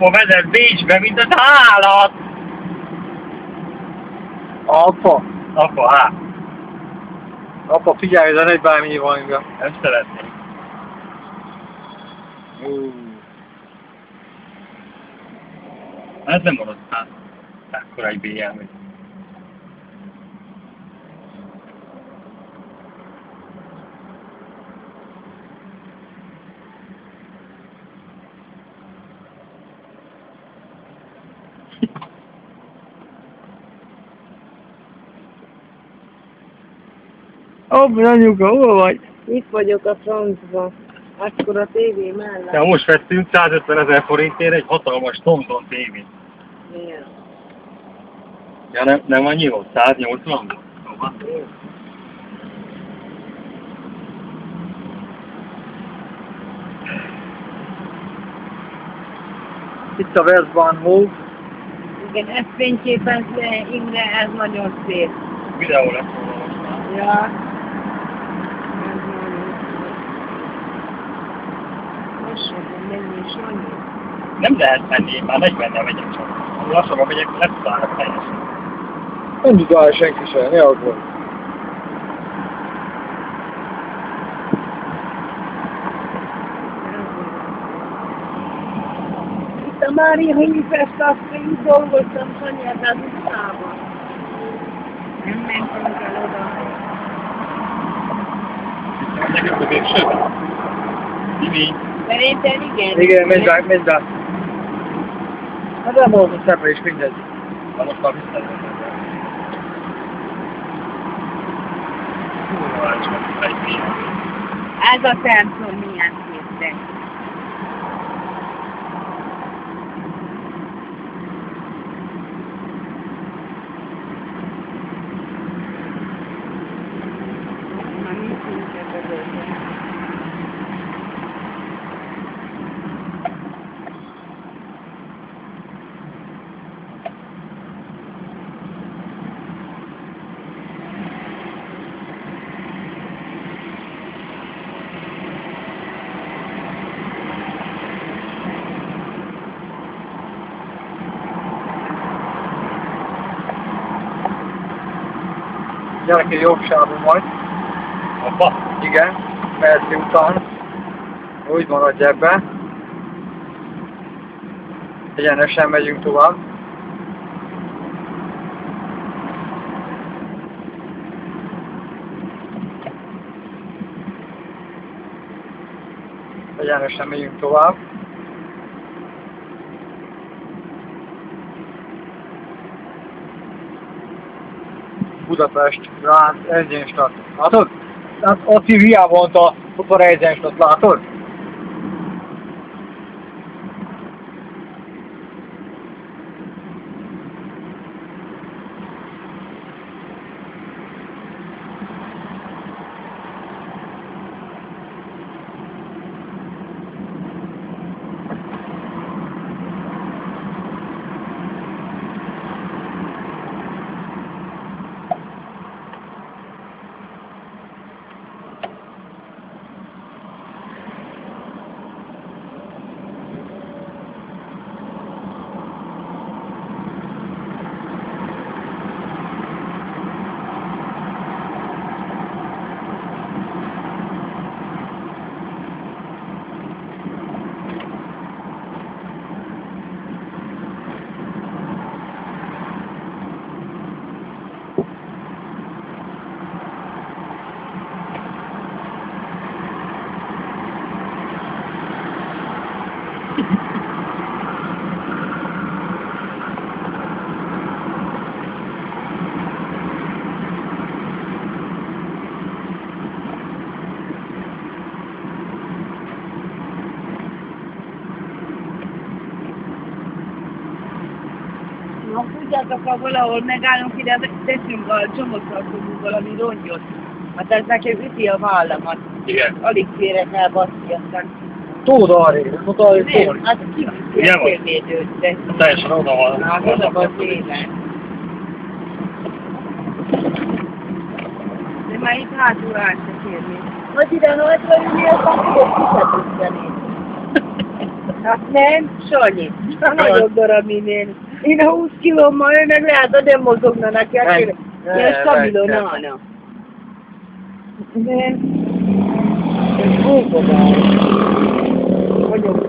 Apa vezet Bécsbe, mint az állat! Apa! Apa, hát. Apa, figyelj, de negy bármi van inkább. Nem szeretnék. Ez nem orosz, hát. Ekkora egy BMW. Hopp, anyuka, hol vagy? Itt vagyok a francba. Akkor a tévé mellett. Ja, most vettünk 150 000 forintért egy hatalmas Thomson tévét. Igen. Ja, nem annyi volt? 180 volt? Szóval. Itt a Westbound Move. Igen, ezt fényképezve, Imre, ez nagyon szép. Videó lesz róla most már. Ja. Ez nagyon szép. Lassabban menni is annyi. Nem lehet menni, én már 40-nel megyek csak. Lassabban megyek, leszárok teljesen. Nem tudál senki sem, ne aggódj. Itt a Mária Hífest, azt így dolgoztam Sanyát az utcában. Nem mentünk el oda. Nekem a végsőben. Imi. Szerinted igen? Igen, menj be, menj be. Hát nem mondom szemre is mindegy. Na most már visszajön. Ez a templom milyen szép. Na, mi szintén bedöltünk. Gyerek egy jobb sávon majd. Apa? Igen, Merci után. Úgy maradj ebbe. Egyenesen megyünk tovább. Egyenesen megyünk tovább. Budapest, Ránc, Eisenstadt. Látod? Hát ott hiába mondta, ott van Eisenstadt, látod? Ha tudjátok, ha valahol megállunk ide, teszünk a csomagtartómunk valami rongyot. Hát ez nekem üti a vállamat. Igen. Alig férek el baszki, aztán... Tód arrébb, ott arrébb Nem, tód. hát kiviszi a félvédőt, de... Teljesen oda van. Hát oda van téve. De már itt hátul át se kérni. Hogy ide nagy vagy, mi az, hogy kiszedíteni. Hát nem, Sanyi. A nagyobb darab minél. Én a 20 kilómmal, ő meg lehet, hogy nem mozogna neki, aki ilyen stabilon állna. De... Ez gógobál. Vagyok.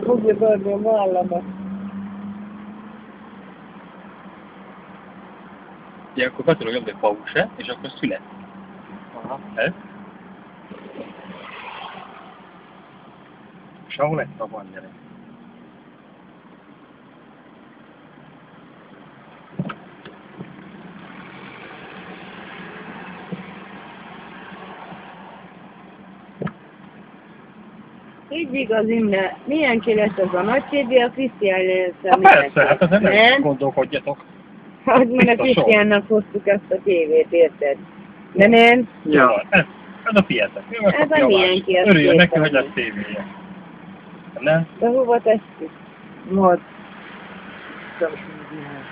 Fogja bármi a vállamat. Ja, akkor be tudok nyomni a pause, és akkor szület. Aha. Ez? És ahol lett a van gyerek? Így igaz, Imre, milyen ki lesz az a nagy CD, a Krisztián Hát persze, hát ezen nem nem? gondolkodjatok. Hát mi a Biztosan. Krisztiánnak hoztuk ezt a tévét, érted? De nem? Ja. Ez a tietek. Ez a milyenki, ez Örüljön neki, szép hogy lesz van. tévéje. Nem? De hova tesszük? Mod. Nem is mindig ilyen.